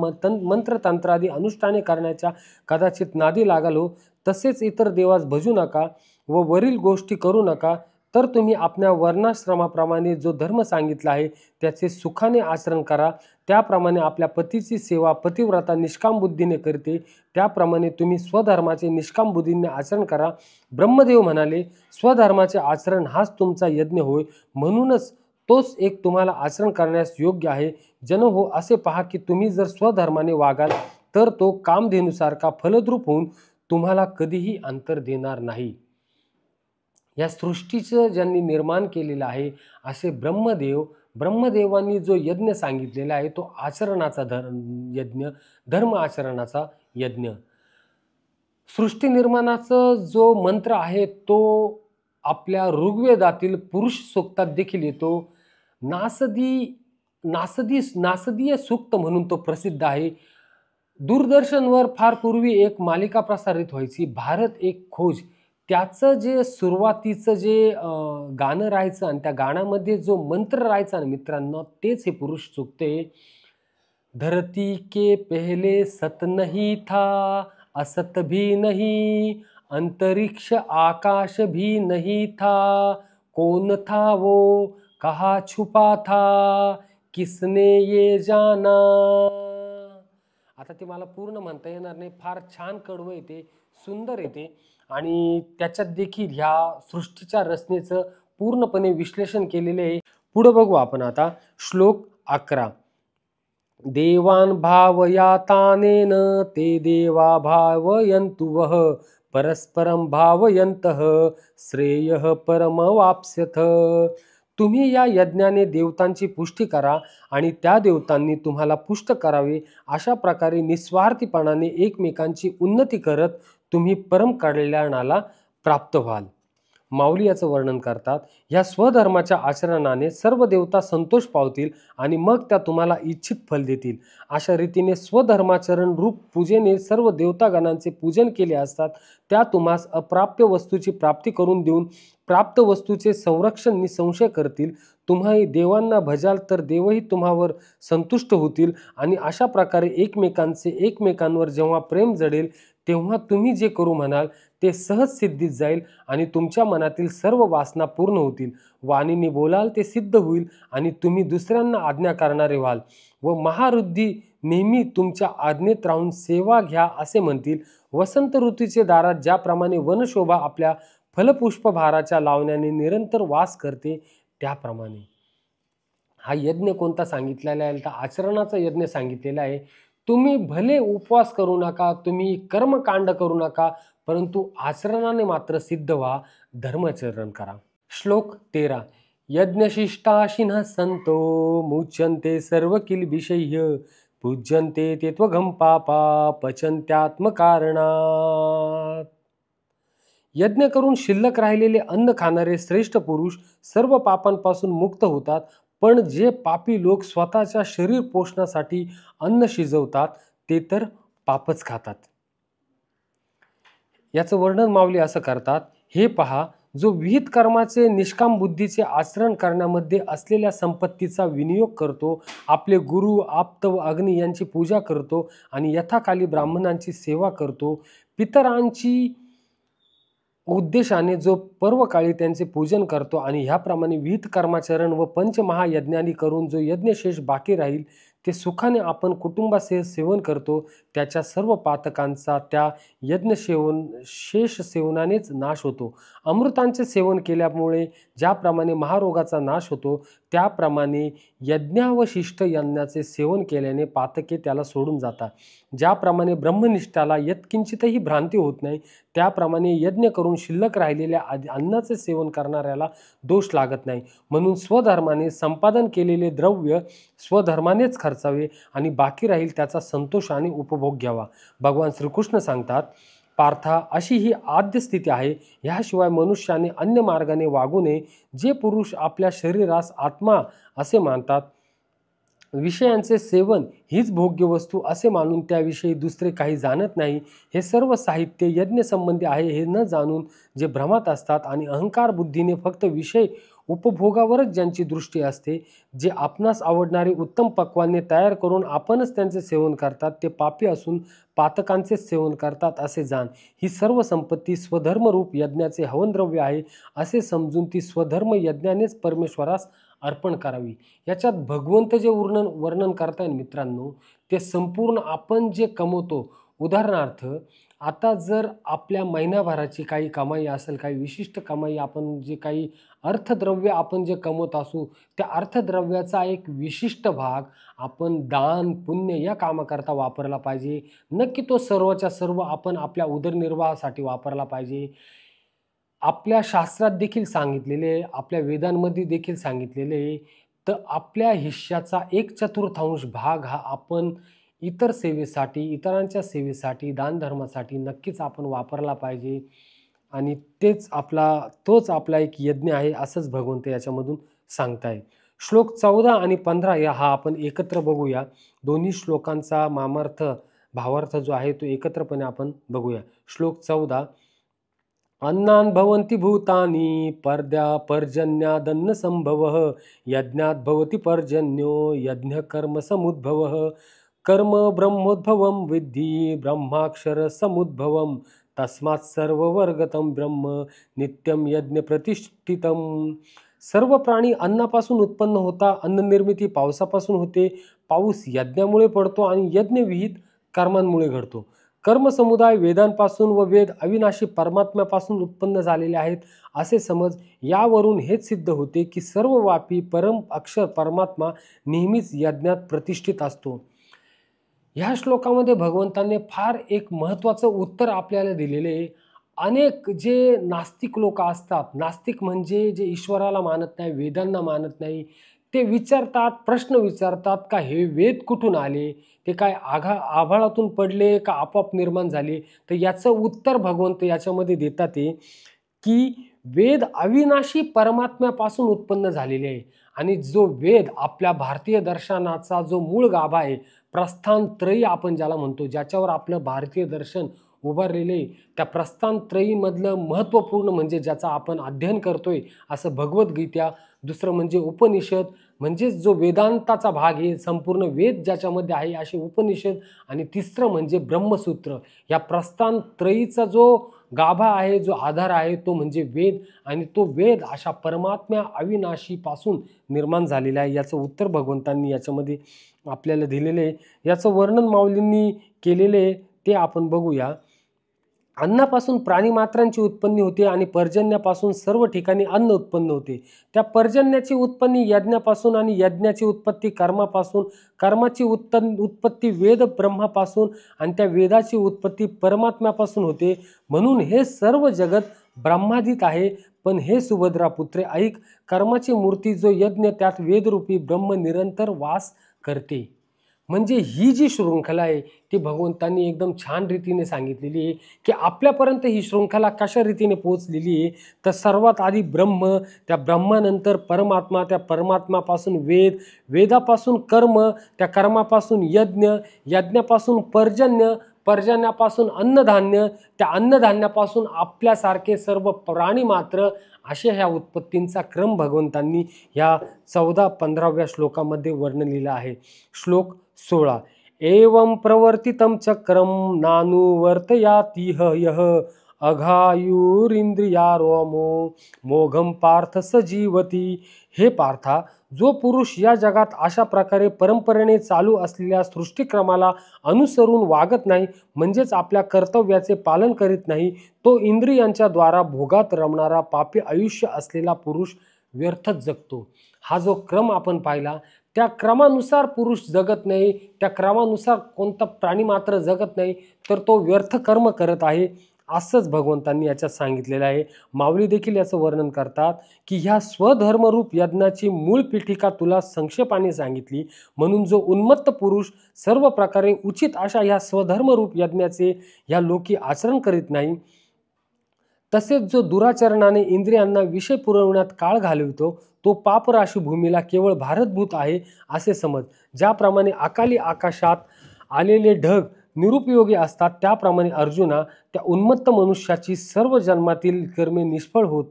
मंत्रतंत्रादी अनुष्ठाने करण्याच्या कदाचित नादी लागाल हो. तसेच इतर देवास भजू नका व वरील गोष्टी करू नका. तर तुम्ही आपल्या वर्णाश्रमाप्रमाणे जो धर्म सांगितला आहे त्याचे सुखाने आचरण करा. त्याप्रमाणे आपल्या पतीची सेवा पतिव्रता निष्काम बुद्धीने करते, त्याप्रमाणे तुम्ही स्वधर्माचे निष्काम बुद्धीने आचरण करा. ब्रह्मदेव म्हणाले, स्वधर्माचे आचरण हाच तुमचा यज्ञ होय, म्हणूनच तोच एक तुम्हाला आचरण करण्यास योग्य आहे. जन हो, असे पहा की तुम्ही जर स्वधर्माने वागाल तर तो कामधेनुसारखा फलद्रूप होऊन तुम्हाला कधीही अंतर देणार नाही. या सृष्टीचं ज्यांनी निर्माण केलेलं आहे असे ब्रह्मदेवांनी जो यज्ञ सांगितलेला आहे तो आचरणाचा यज्ञ, धर्म आचरणाचा यज्ञ. सृष्टी निर्माणाचा जो मंत्र आहे तो आपल्या ऋग्वेदातील पुरुष सूक्तात देखील येतो. नासदीय सूक्त म्हणून तो प्रसिद्ध आहे. दूरदर्शनवर फार पूर्वी एक मालिका प्रसारित व्हायची, भारत एक खोज. त्याचं जे सुरुवातीचं जे गाणं राहायचं आणि त्या गाण्यामध्ये जो मंत्र राहायचा ना मित्रांनो, तेच हे पुरुष सूक्त आहे. धरती के पहले सत नहीं था, असत भी नहीं, अंतरिक्ष आकाश भी नहीं था, कौन था वो, कहाँ छुपा था, किसने ये जाना. आता ते मला पूर्ण म्हणता येणार नाही, फार छान कडवं येते, सुंदर येते आणि त्याच्यात देखील ह्या सृष्टीच्या रचनेचं पूर्णपणे विश्लेषण केलेले आहे. पुढे बघू आपण आता. श्लोक 11. देवान भावयातानेन ते देवा भावयन्तु वः परस्परं भावयन्तः श्रेयः परमवाप्स्यथ. तुम्ही या यज्ञाने देवतांची पुष्टी करा आणि त्या देवतांनी तुम्हाला पुष्ट करावे. अशा प्रकारे निस्वार्थीपणाने एकमेकांची उन्नती करत तुम्ही परम कल्याणाला प्राप्त व्हाल. माऊली याचं वर्णन करतात, ह्या स्वधर्माच्या आचरणाने सर्व देवता संतोष पावतील आणि मग त्या तुम्हाला इच्छित फल देतील. अशा रीतीने स्वधर्माचरण रूप पूजेने सर्व देवतागणांचे पूजन केले असतात. त्या तुम्हास अप्राप्य वस्तूची प्राप्ती करून देऊन प्राप्त वस्तूचे संरक्षण निसंशय करतील. तुम्हाही देवांना भजाल तर देवही तुम्हावर संतुष्ट होतील आणि अशा प्रकारे एकमेकांवर जेव्हा प्रेम जडेल तेव्हा तुम्ही जे करू म्हणाल ते सहज सिद्धीत जाईल आणि तुमच्या मनातील सर्व वासना पूर्ण होतील. वाणीने बोलाल ते सिद्ध होईल आणि तुम्ही दुसऱ्यांना आज्ञा करणारे व्हाल व महारुद्धी नेहमी तुमच्या आज्ञेत राहून सेवा घ्या असे म्हणतील. वसंत ऋतूचे दारात ज्याप्रमाणे वनशोभा आपल्या फलपुष्पभाराच्या लावण्याने निरंतर वास करते त्याप्रमाणे. हा यज्ञ कोणता सांगितलेला आहे तर आचरणाचा यज्ञ सांगितलेला आहे. तुम्ही भले उपवास करू नका, तुम्ही कर्मकांड करू नका, परंतु आचरणाने मात्र सिद्ध व्हा, धर्माचरण करा. श्लोक 13. यज्ञशिष्टाशिनः संतो मुच्यन्ते सर्व किल्बिषय्य पूज्यन्ते ते त्वघं पापा पचन्त्यात्मकारणात्. यज्ञ करून शिल्लक राहिलेले अन्न खाणारे श्रेष्ठ पुरुष सर्व पापांपासून मुक्त होतात, पण जे पापी लोक स्वतःच्या शरीर पोषणासाठी अन्न शिजवतात ते तर पापच खातात. याचं वर्णन माऊली असं करतात, हे पहा, जो विहित कर्माचे निष्काम बुद्धीचे आचरण करण्यामध्ये असलेल्या संपत्तीचा विनियोग करतो, आपले गुरु आप्त व अग्नी यांची पूजा करतो आणि यथाकाली ब्राह्मणांची सेवा करतो, पितरांची उद्देशाने जो पर्वकाळी त्यांचे पूजन करतो आणि ह्याप्रमाणे विहित कर्माचरण व पंचमहायज्ञानी करून जो यज्ञशेष बाकी राहील ते सुखाने आपण कुटुंबासह सेवन करतो, त्याच्या सर्व पातकांचा त्या शेष सेवनानेच नाश होतो. अमृतांचे सेवन केल्यामुळे ज्याप्रमाणे महारोगाचा नाश होतो त्याप्रमाणे यज्ञावशिष्ट यज्ञाचे सेवन केल्याने पातके त्याला सोडून जातात. ज्याप्रमाणे ब्रह्मनिष्ठाला यत्किंचितही भ्रांती होत नाही त्याप्रमाणे यज्ञ करून शिल्लक राहिलेल्या अन्नाचे सेवन करणाऱ्याला दोष लागत नाही. म्हणून स्वधर्माने संपादन केलेले द्रव्य स्वधर्मानेच खर्चावे आणि बाकी राहील त्याचा संतोषाने उपभोग घ्यावा. भगवान श्रीकृष्ण सांगतात, पार्था, अशी ही आद्य स्थिती आहे. ह्याशिवाय मनुष्याने अन्य मार्गाने वागू नये. जे पुरुष आपल्या शरीरास आत्मा असे मानतात, विषयांचे सेवन हीच भोग्य वस्तू असे मानून त्याविषयी दुसरे काही जाणत नाही, हे सर्व साहित्य यज्ञ संबंधी आहे हे न जाणून जे भ्रमात असतात आणि अहंकार बुद्धीने फक्त विषय उपभोगावरच ज्यांची दृष्टी असते, जे आपणास आवडणारे उत्तम पक्वाने तयार करून आपणच त्यांचे सेवन करतात, ते पापी असून पातकांचेच सेवन करतात असे जाण. ही सर्व संपत्ती स्वधर्मरूप यज्ञाचे हवनद्रव्य आहे असे समजून ती स्वधर्म यज्ञानेच परमेश्वरास अर्पण करावी. याच्यात भगवंत जे वर्णन करताय मित्रांनो, ते संपूर्ण आपण जे कमवतो, उदाहरणार्थ आता जर आपल्या महिनाभराची काही कमाई असेल, काही विशिष्ट कमाई, आपण जे काही अर्थद्रव्य आपण जे कमवत असू, त्या अर्थद्रव्याचा एक विशिष्ट भाग आपण दान पुण्य या कामाकरता वापरला पाहिजे. नक्की तो सर्वच्या सर्व आपण आपल्या उदरनिर्वाहासाठी वापरला पाहिजे. आपल्या शास्त्रात देखील सांगितलेले, आपल्या वेदांमध्ये देखील सांगितलेले, तर आपल्या हिश्श्याचा 1/4 भाग हा आपण इतर सेवेसाठी, इतरांच्या सेवेसाठी, दानधर्मासाठी नक्कीच आपण वापरला पाहिजे. आणि तोच आपला एक यज्ञ आहे असंच भगवंत याच्यामधून सांगताय. श्लोक 14 आणि 15 हा आपण एकत्र बघूया. दोन्ही श्लोकांचा भावार्थ जो आहे तो एकत्रपणे आपण बघूया. श्लोक 14. अन्नान भवन्ति भूतानि पर्जन्यादन्न संभवः यज्ञात भवति पर्जन्यो यज्ञ कर्म समुद्भवः कर्म ब्रह्मोद्भवं विद्धि ब्रह्माक्षर समुद्भवं तस्मात् सर्ववर्गतं ब्रह्म नित्यं यज्ञ प्रतिष्ठितम्. सर्व प्राणी अन्नापासून उत्पन्न होता. अन्न निर्मिती पावसापासून होते. पाऊस यज्ञामुळे पडतो आणि यज्ञ विहित कर्मांमुळे घडतो. कर्मसमुदाय वेदांपासून व वेद अविनाशी परमात्म्यापासून उत्पन्न झालेले आहेत असे समज. यावरून हेच सिद्ध होते की सर्वव्यापी परम अक्षर परमात्मा नेहमीच यज्ञात प्रतिष्ठित असतो. ह्या श्लोकामध्ये भगवंतांनी फार एक महत्त्वाचं उत्तर आपल्याला दिलेले आहे. अनेक जे नास्तिक लोक असतात, नास्तिक म्हणजे जे ईश्वराला मानत नाही, वेदांना मानत नाही, ते विचारतात, प्रश्न विचारतात का हे वेद कुठून आले, ते काय आभाळातून पडले का आपोआप निर्माण झाले. तर याचं उत्तर भगवंत याच्यामध्ये देतात की वेद अविनाशी परमात्म्यापासून उत्पन्न झालेले आहे आणि जो वेद आपल्या भारतीय दर्शनाचा जो मूळ गाभा आहे, प्रस्थान त्रयी आपण ज्याला म्हणतो, ज्याच्यावर आपलं भारतीय दर्शन उभारलेले आहे, त्या प्रस्थान त्रयीमधलं महत्त्वपूर्ण म्हणजे ज्याचं आपण अध्ययन करतोय असं भगवद्गीता, दुसरं म्हणजे उपनिषद, म्हणजेच जो वेदांताचा भाग आहे, संपूर्ण वेद ज्याच्यामध्ये आहे असे उपनिषद, आणि तिसरं म्हणजे ब्रह्मसूत्र. या प्रस्थान त्रयीचा जो गाभा आहे, जो आधार आहे, तो म्हणजे वेद, आणि तो वेद अशा परमात्म्या अविनाशीपासून निर्माण झालेला आहे. याचं उत्तर भगवंतांनी याच्यामध्ये आपल्याला दिलेलं आहे. याचं वर्णन माऊलींनी केलेलं आहे, ते आपण बघूया. अन्नापासून प्राणीमात्रांची उत्पत्ती होते आणि पर्जन्यापासून सर्व ठिकाणी अन्न उत्पन्न होते. त्या पर्जन्याची उत्पत्ती यज्ञापासून आणि यज्ञाची उत्पत्ती कर्मापासून, कर्माची उत्पत्ती वेद ब्रह्मापासून आणि त्या वेदाची उत्पत्ती परमात्म्यापासून होते. म्हणून हे सर्व जगत ब्रह्माधीत आहे. पण हे सुभद्रा पुत्रे ऐक, कर्माची मूर्ती जो यज्ञ त्यात वेदरूपी ब्रह्म निरंतर वास करते. म्हणजे ही जी शृंखला आहे ती भगवंतांनी एकदम छान रीतीने सांगितलेली आहे की आपल्यापर्यंत ही शृंखला कशा रीतीने पोहोचलेली आहे. तर सर्वात आधी ब्रह्म, त्या ब्रह्मानंतर परमात्मा, त्या परमात्म्यापासून वेद, वेदापासून कर्म, त्या कर्मापासून यज्ञ, यज्ञापासून पर्जन्य, पर्जन्यापासून अन्नधान्य, त्या अन्नधान्यापासून आपल्यासारखे सर्व प्राणी मात्र, अशा ह्या उत्पत्तींचा क्रम भगवंतांनी ह्या 14-15व्या श्लोकामध्ये वर्णलेला आहे. श्लोक 16. एवं प्रवर्तितं चक्रम नानुवर्तयातिह यः अघायुरिंद्रियारोमो मोघम पार्थ सजीवती. हे पार्था, जो पुरुष या जगात अशा प्रकारे परंपरेने चालू असलेल्या सृष्टीक्रमाला अनुसरून वागत नाही, म्हणजेच आपल्या कर्तव्याचे पालन करीत नाही, तो इंद्रियांच्या द्वारा भोगात रमणारा पापी आयुष्य असलेला पुरुष व्यर्थच जगतो. हा जो क्रम आपण पाहिला, त्या क्रमानुसार पुरुष जगत नाही, त्या क्रमानुसार कोणता प्राणी मात्र जगत नाही, तर तो व्यर्थ कर्म करत आहे, असंच भगवंतांनी याच्यात सांगितलेलं आहे. माऊली देखील याचं वर्णन करतात की ह्या स्वधर्मरूप यज्ञाची मूळ पीठिका तुला संक्षेपाने सांगितली. म्हणून जो उन्मत्त पुरुष सर्व प्रकारे उचित अशा ह्या स्वधर्मरूप यज्ञाचे ह्या लोकी आचरण करीत नाही, तसेच जो दुराचरणाने इंद्रियांना विषय पुरवण्यात काळ घालवितो, तो पापराशी भूमीला केवळ भारतभूत आहे असे समज. ज्याप्रमाणे अकाली आकाशात आलेले ढग निरुपयोगी असतात, त्याप्रमाणे अर्जुना, त्या उन्मत्त मनुष्याची सर्व जन्मातील कर्मे निष्फळ होत,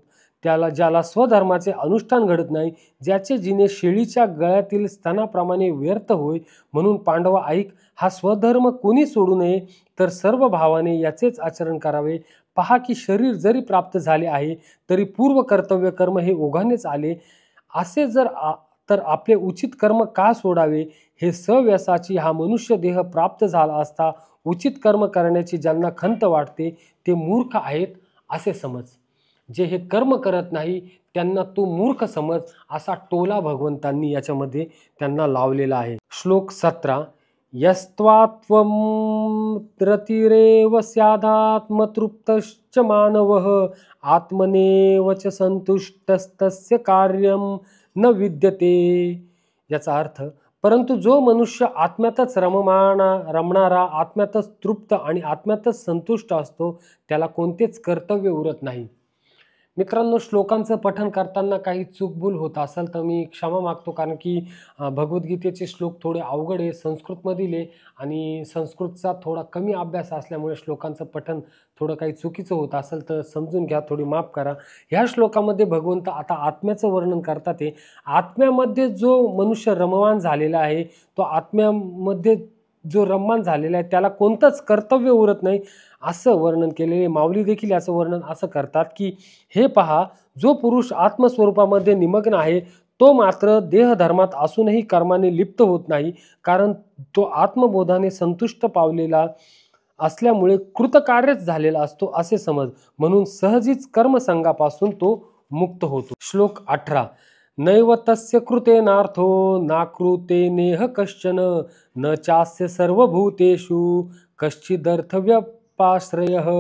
ज्याला स्वधर्माचे अनुष्ठान घडत नाही, ज्याचे जिने शेळीच्या गळ्यातील स्तनाप्रमाणे व्यर्थ होय. म्हणून पांडवा ऐक, हा स्वधर्म कोणी सोडू नये, तर सर्व भावाने याचेच आचरण करावे. पहा की शरीर जरी प्राप्त झाले आहे तरी पूर्व कर्तव्य कर्म हे ओघानेच आले. असे तर आपले उचित कर्म का सोडावे. हे सव्यसाची हा मनुष्य देह प्राप्त झाला असता उचित कर्म करण्याची ज्यांना खंत वाटते ते मूर्ख आहेत असे समज. जे हे कर्म करत नाही त्यांना तू मूर्ख समज, असा टोला भगवंतांनी याच्यामध्ये त्यांना लावलेला आहे. श्लोक 17. यस्त्वात्वं रतिरेव स्यादात्मतृप्तश्च मानवः आत्मनेव च संतुष्टस्तस्य कार्यं न विद्यते. याचा अर्थ, परंतु जो मनुष्य आत्म्यातच रमणारा, आत्म्यातच तृप्त आणि आत्म्यातच संतुष्ट असतो, त्याला कोणतेच कर्तव्य उरत नाही. मित्रांनो, श्लोकांचं पठण करताना काही चूकभूल होत असेल तर मी क्षमा मागतो, कारण की भगवद्गीतेचे श्लोक थोडे अवघड आहे, संस्कृतमधील आहे आणि संस्कृतचा थोडा कमी अभ्यास असल्यामुळे श्लोकांचं पठण थोडं काही चुकीचं होत असेल तर समजून घ्या, थोडी माफ करा. ह्या श्लोकामध्ये भगवंत आता आत्म्याचं वर्णन करतात. ते आत्म्यामध्ये जो मनुष्य रममाण झालेला आहे, तो आत्म्यामध्ये जो रममाण झालेला आहे त्याला कोणतंच कर्तव्य उरत नाही असं वर्णन केलेले. माऊली देखील याचं वर्णन असं करतात की हे पहा, जो पुरुष आत्मस्वरूपामध्ये निमग्न आहे तो मात्र देहधर्मात असूनही कर्माने लिप्त होत नाही, कारण तो आत्मबोधाने संतुष्ट पावलेला असल्यामुळे कृतकार्यच झालेला असतो असे समज. म्हणून सहजीच कर्मसंगापासून तो मुक्त होतो. श्लोक 18. नैव तस्य कृतेनार्थो नाकृते नेह कश्चन न चास्य सर्वभूतेषु कश्चिदर्थव्यपाश्रयः.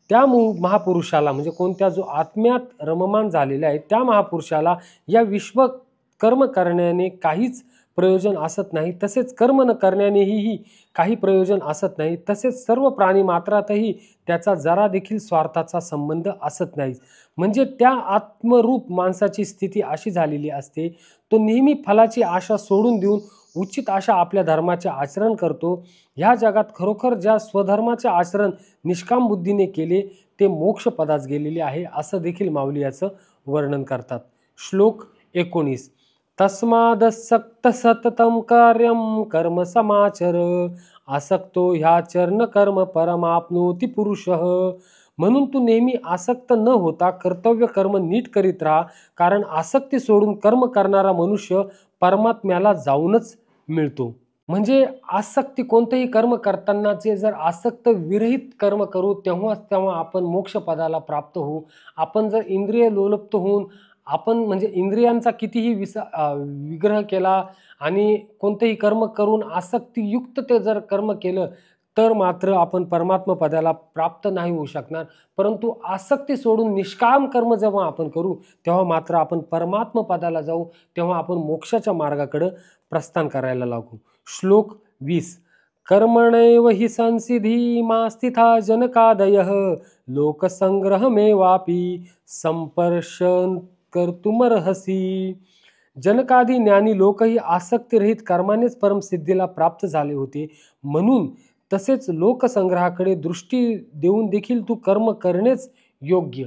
त्या महापुरुषाला, म्हणजे कोणत्या, जो आत्म्यात रममाण झालेला आहे त्या महापुरुषाला या विश्व कर्म करण्याने काहीच प्रयोजन असत नाही, तसेच कर्म न करण्यानेही काही प्रयोजन असत नाही, तसेच सर्व प्राणी मात्रातही त्याचा जरा देखील स्वार्थाचा संबंध असत नाही. म्हणजे त्या आत्मरूप माणसाची स्थिती अशी झालेली असते, तो नेहमी फलाची आशा सोडून देऊन उचित अशा आपल्या धर्माचे आचरण करतो. ह्या जगात खरोखर ज्या स्वधर्माचे आचरण निष्काम बुद्धीने केले ते मोक्षपदास गेलेले आहे, असं देखील माऊली याचं वर्णन करतात. श्लोक 19. तस्मादसक्त सततम कार्यम कर्म समाचर आसक्तो ह्या चरण कर्म परमाप्नोती पुरुषः. म्हणून तू नेहमी आसक्त न होता कर्तव्य कर्म नीट करीत राहा, कारण आसक्ती सोडून कर्म करणारा मनुष्य परमात्म्याला जाऊनच मिळतो. म्हणजे आसक्ती कोणतेही कर्म करतानाचे जर आसक्त विरहित कर्म करू तेव्हा आपण मोक्षपदाला प्राप्त होऊ. आपण जर इंद्रिय लोलुप्त होऊन आपण म्हणजे इंद्रियांचा कितीही विग्रह केला आणि कोणतेही कर्म करून आसक्तीयुक्त ते जर कर्म केलं तर मात्र आपण परमात्मा पदाला प्राप्त नाही होऊ शकणार. परंतु आसक्ती सोडून निष्काम कर्म जेव्हा आपण करू तेव्हा मात्र आपण परमात्मा पदाला जाऊ, तेव्हा आपण मोक्षाच्या मार्गाकडे प्रस्थान करायला लागू. श्लोक 20. कर्मणैव हि संसिधी मा स्थिता जनकादयः लोकसंग्रहमेवापि संपर्शन कर्तुमर्हसि. जनकादी ज्ञानी लोकही आसक्तीरहित कर्मानेच परमसिद्धीला प्राप्त झाले होते. म्हणून तसेच लोकसंग्रहाकडे दृष्टी देऊन देखील तू कर्म करणेच योग्य.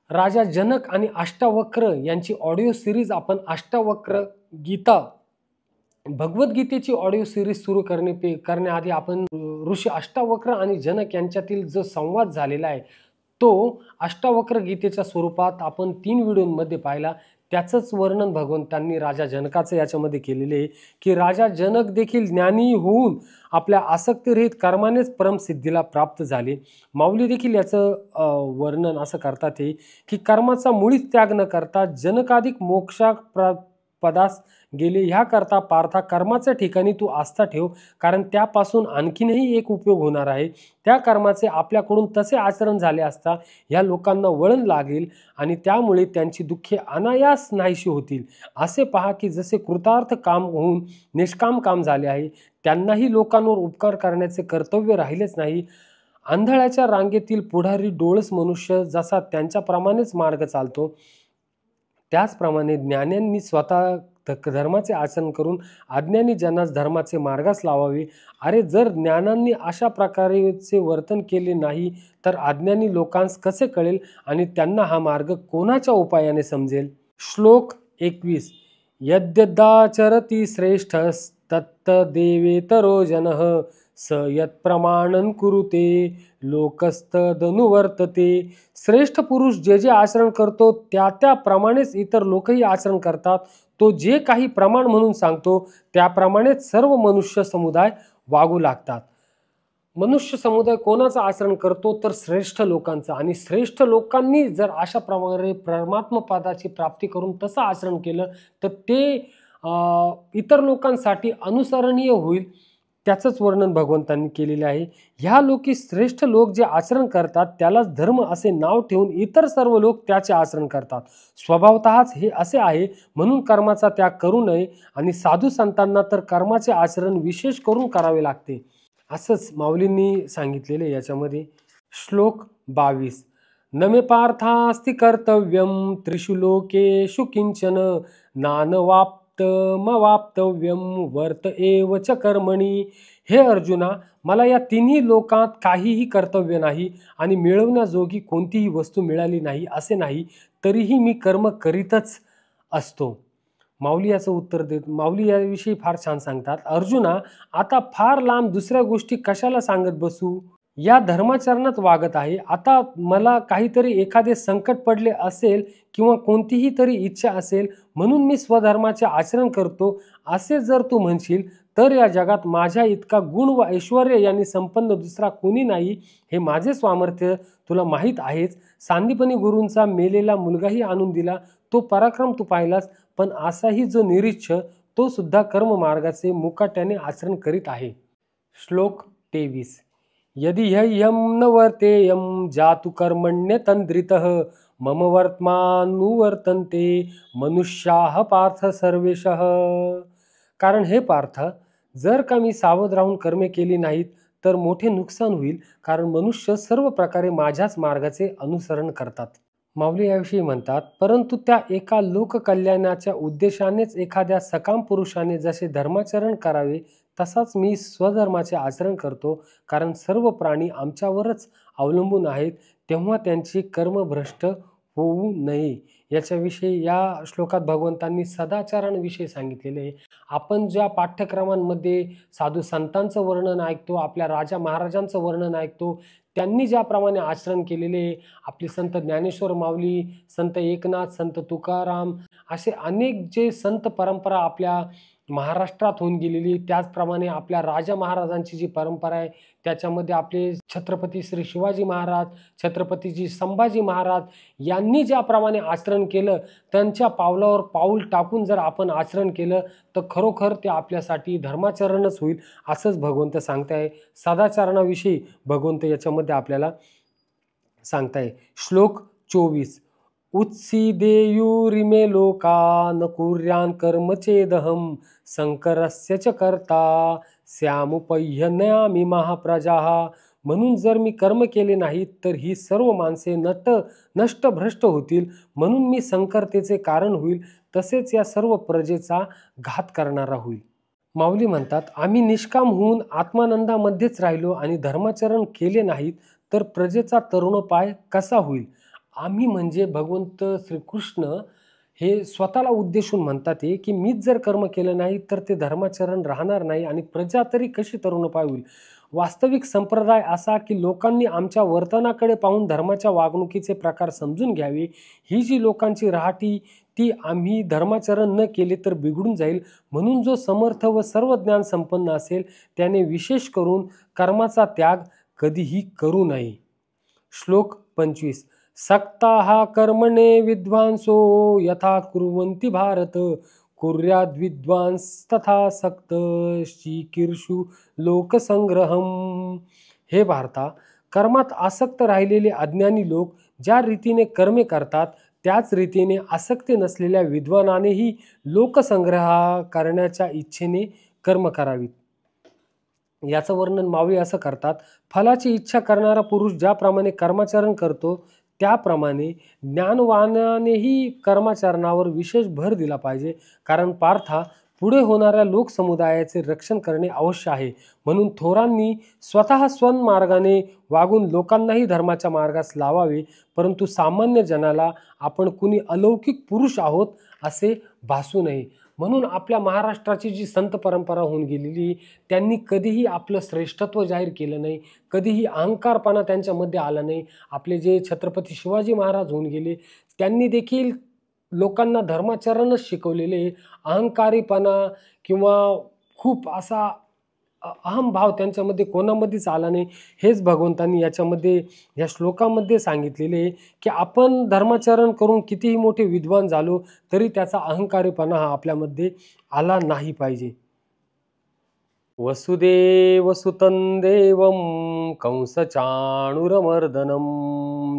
राजा जनक आणि अष्टावक्र यांची ऑडिओ सिरीज आपण अष्टावक्र गीता भगवद्गीतेची ऑडिओ सिरीज सुरू करण्याआधी आपण ऋषी अष्टावक्र आणि जनक यांच्यातील जो संवाद झालेला आहे तो अष्टावक्र गीतेच्या स्वरूपात आपण 3 व्हिडिओमध्ये पाहिला. त्याचंच वर्णन भगवंतांनी राजा जनकाचं याच्यामध्ये केलेले आहे की राजा जनक देखील ज्ञानी होऊन आपल्या आसक्तीरहित कर्मानेच परमसिद्धीला प्राप्त झाले. माऊली देखील याचं वर्णन असं करतात की कर्माचा मुळीच त्याग न करता जनकाधिक मोक्षा पदास गेले. ह्याकरता पार्था कर्माच्या ठिकाणी तू आस्था ठेव, कारण त्यापासून आणखीनही एक उपयोग होणार आहे. त्या कर्माचे आपल्याकडून तसे आचरण झाले असता ह्या लोकांना वळण लागेल आणि त्यामुळे त्यांची दुःखे अनायास नाहीशी होतील. असे पहा की जसे कृतार्थ काम होऊन निष्काम काम झाले आहे, त्यांनाही लोकांवर उपकार करण्याचे कर्तव्य राहिलेच नाही. आंधळ्याच्या रांगेतील पुढारी डोळस मनुष्य जसा त्यांच्याप्रमाणेच मार्ग चालतो, त्याचप्रमाणे ज्ञान्यांनी स्वतः धर्माचे आचरण करून अज्ञानी जनास धर्माचे मार्गास लावावे. अरे जर ज्ञानांनी अशा प्रकारेचे वर्तन केले नाही तर अज्ञानी लोकांस कसे कळेल आणि त्यांना हा मार्ग कोणाच्या उपायाने समजेल. श्लोक 21. यद्यदाचरति श्रेष्ठस्तत्तदेवेतरो जनः स यत्प्रमाणं कुरुते लोकस्तदनुवर्तते. श्रेष्ठ पुरुष जे जे आचरण करतो त्याप्रमाणेच इतर लोकही आचरण करतात. तो जे काही प्रमाण म्हणून सांगतो त्याप्रमाणेच सर्व मनुष्य समुदाय वागू लागतात. मनुष्य समुदाय कोणाचं आचरण करतो तर श्रेष्ठ लोकांचं. आणि श्रेष्ठ लोकांनी जर अशा प्रकारे परमात्मा पदाची प्राप्ती करून तसं आचरण केलं तर ते इतर लोकांसाठी अनुसरणीय होईल. त्याचंच वर्णन भगवंतांनी केलेले आहे. ह्या लोकी श्रेष्ठ लोक जे आचरण करतात त्यालाच धर्म असे नाव ठेवून इतर सर्व लोक त्याचे आचरण करतात. स्वभावतःच हे असे आहे, म्हणून कर्माचा त्याग करू नये आणि साधू संतांना तर कर्माचे आचरण विशेष करून करावे लागते, असंच माऊलींनी सांगितलेले याच्यामध्ये. श्लोक 22. न मे पार्थास्ति कर्तव्यम त्रिषु लोकेषु किंचन नानवाप्तमवाप्तव्यम वर्त एव च कर्मणी. हे अर्जुना, मला या तिन्ही लोकात काहीही कर्तव्य नाही आणि मिळवण्याजोगी कोणतीही वस्तू मिळाली नाही असे नाही, तरीही मी कर्म करीतच असतो. माऊली याचं उत्तर देत माऊली याविषयी फार छान सांगतात. अर्जुना, आता फार लांब दुसऱ्या गोष्टी कशाला सांगत बसू. या धर्माचरणात वागत आहे. आता मला काहीतरी एखादे संकट पडले असेल किंवा कोणतीही तरी इच्छा असेल म्हणून मी स्वधर्माचे आचरण करतो असे जर तू म्हणशील तर या जगात माझ्या इतका गुण व ऐश्वर्य यांनी संपन्न दुसरा कोणी नाही. हे माझे सामर्थ्य तुला माहीत आहेच. सांदीपनी गुरूंचा मेलेला मुलगाही आणून दिला, तो पराक्रम तू पाहिलास. पण असाही जो निरीच्छ तो सुद्धा कर्ममार्गाचे मुकाट्याने आचरण करीत आहे. श्लोक 23. यदि ह्ययं न वर्तेयं जातु कर्मण्यतन्द्रितः मम वर्तमानुवर्तन्ते मनुष्याः पार्थ सर्वेशः. कारण हे पार्थ, जर का मी सावध राहून कर्मे केली नाहीत तर मोठे नुकसान होईल, कारण मनुष्य सर्व प्रकारे माझ्याच मार्गाचे अनुसरण करतात. माऊली याविषयी म्हणतात, परंतु त्या एका लोककल्याणाच्या उद्देशानेच एखाद्या सकाम पुरुषाने जसे धर्माचरण करावे तसाच मी स्वधर्माचे आचरण करतो, कारण सर्व प्राणी आमच्यावरच अवलंबून आहेत, तेव्हा त्यांची कर्मभ्रष्ट होऊ नये. याच्याविषयी या श्लोकात भगवंतांनी सदाचारांविषयी सांगितलेले आहे. आपण ज्या पाठ्यक्रमांमध्ये साधू संतांचं वर्णन ऐकतो, आपल्या राजा महाराजांचं वर्णन ऐकतो, त्यांनी ज्याप्रमाणे आचरण केलेले, आपले संत ज्ञानेश्वर माऊली, संत एकनाथ, संत तुकाराम, असे अनेक जे संत परंपरा आपल्या महाराष्ट्रात होऊन गेलेली, त्याचप्रमाणे आपल्या राजा महाराजांची जी परंपरा आहे त्याच्यामध्ये आपले छत्रपती श्री शिवाजी महाराज, छत्रपतीजी संभाजी महाराज यांनी ज्याप्रमाणे आचरण केलं, त्यांच्या पावलावर पाऊल टाकून जर आपण आचरण केलं तर खरोखर ते आपल्यासाठी धर्माचरणच होईल, असंच भगवंत सांगताय. सदाचरणाविषयी भगवंत याच्यामध्ये आपल्याला सांगताय. श्लोक 24. उत्सीदेयुरिमे लोका न कुर्यान् कर्मचेदहं शंकरस्य च कर्ता स्यामुपह्यन्यामि महाप्रजाः. म्हणून जर मी कर्म केले नाहीत तर ही सर्व माणसे नष्ट भ्रष्ट होतील, म्हणून मी संकर्तेचे कारण होईल, तसेच या सर्व प्रजेचा घात करणारा होईल. माऊली म्हणतात, आम्ही निष्काम होऊन आत्मानंदामध्येच राहिलो आणि धर्माचरण केले नाहीत तर प्रजेचा तरुणोपाय कसा होईल. आम्ही म्हणजे भगवंत श्रीकृष्ण हे स्वतःला उद्देशून म्हणतात की मीच जर कर्म केलं नाही तर ते धर्माचरण राहणार नाही आणि प्रजा तरी कशी तरुणोपाय होईल. वास्तविक संप्रदाय असा की लोकांनी आमच्या वर्तनाकडे पाहून धर्माच्या वागणुकीचे प्रकार समजून घ्यावे. ही जी लोकांची राहटी ती आम्ही धर्माचरण न केले तर बिघडून जाईल, म्हणून जो समर्थ व सर्व ज्ञान संपन्न असेल त्याने विशेष करून कर्माचा त्याग कधीही करू नये. श्लोक 25. सक्ताः कर्मणे विद्वांसो यथा कुर्वन्ति भारत कुर्याद् विद्वांस्तथा सक्त चिकीर्षु लोकसंग्रहम. हे भारता, कर्मात आसक्त राहिलेले अज्ञानी लोक ज्या रीतीने कर्मे करतात त्याच रीतीने आसक्ती नसलेल्या विद्वानानेही लोकसंग्रह करण्याच्या इच्छेने कर्म करावीत. याचं वर्णन माऊली असं करतात, फलाची इच्छा करणारा पुरुष ज्याप्रमाणे कर्माचरण करतो त्याप्रमाणे ज्ञानवानानेही कर्माचरणावर विशेष भर दिला पाहिजे, कारण पार्था, पुढे होणाऱ्या लोकसमुदायाचे रक्षण करणे अवश्य आहे. म्हणून थोरांनी स्वतः स्वमार्गाने वागून लोकांनाही धर्माच्या मार्गास लावावे, परंतु सामान्य जनाला आपण कुणी अलौकिक पुरुष आहोत असे भासू नये. म्हणून आपल्या महाराष्ट्राची जी संत परंपरा होऊन गेलेली, त्यांनी कधीही आपलं श्रेष्ठत्व जाहीर केलं नाही, कधीही अहंकारपणा त्यांच्यामध्ये आला नाही. आपले जे छत्रपती शिवाजी महाराज होऊन गेले त्यांनी देखील लोकांना धर्माचरणच शिकवलेले. अहंकारीपणा किंवा खूप असा अहमभाव त्यांच्यामध्ये कोणामध्येच आला नाही. हेच भगवंतांनी याच्यामध्ये या श्लोकामध्ये सांगितलेले की आपण धर्माचरण करून कितीही मोठे विद्वान झालो तरी त्याचा अहंकारीपणा हा आपल्यामध्ये आला नाही पाहिजे. वसुदेवसुतं देवं कंसचाणूरमर्दनं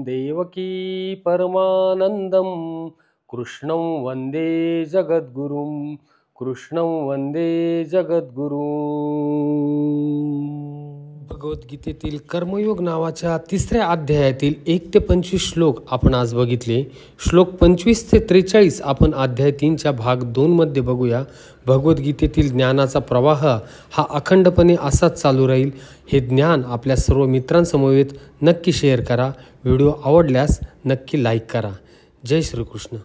देवकी परमानंदं कृष्णं वंदे जगद्गुरुं. कृष्णं वंदे जगद्गुरुं. भगवद्गीतेतील कर्मयोग नावाच्या 3ऱ्या अध्यायातील 1 ते 25 श्लोक आपण आज बघितले. श्लोक 25 ते 43 आपण अध्याय 3च्या भाग 2 मध्ये बघूया. भगवद्गीतेतील ज्ञानाचा प्रवाह हा अखंडपणे असाच चालू राहील. हे ज्ञान आपल्या सर्व मित्रांसमवेत नक्की शेअर करा. व्हिडिओ आवडल्यास नक्की लाईक करा. जय श्रीकृष्ण.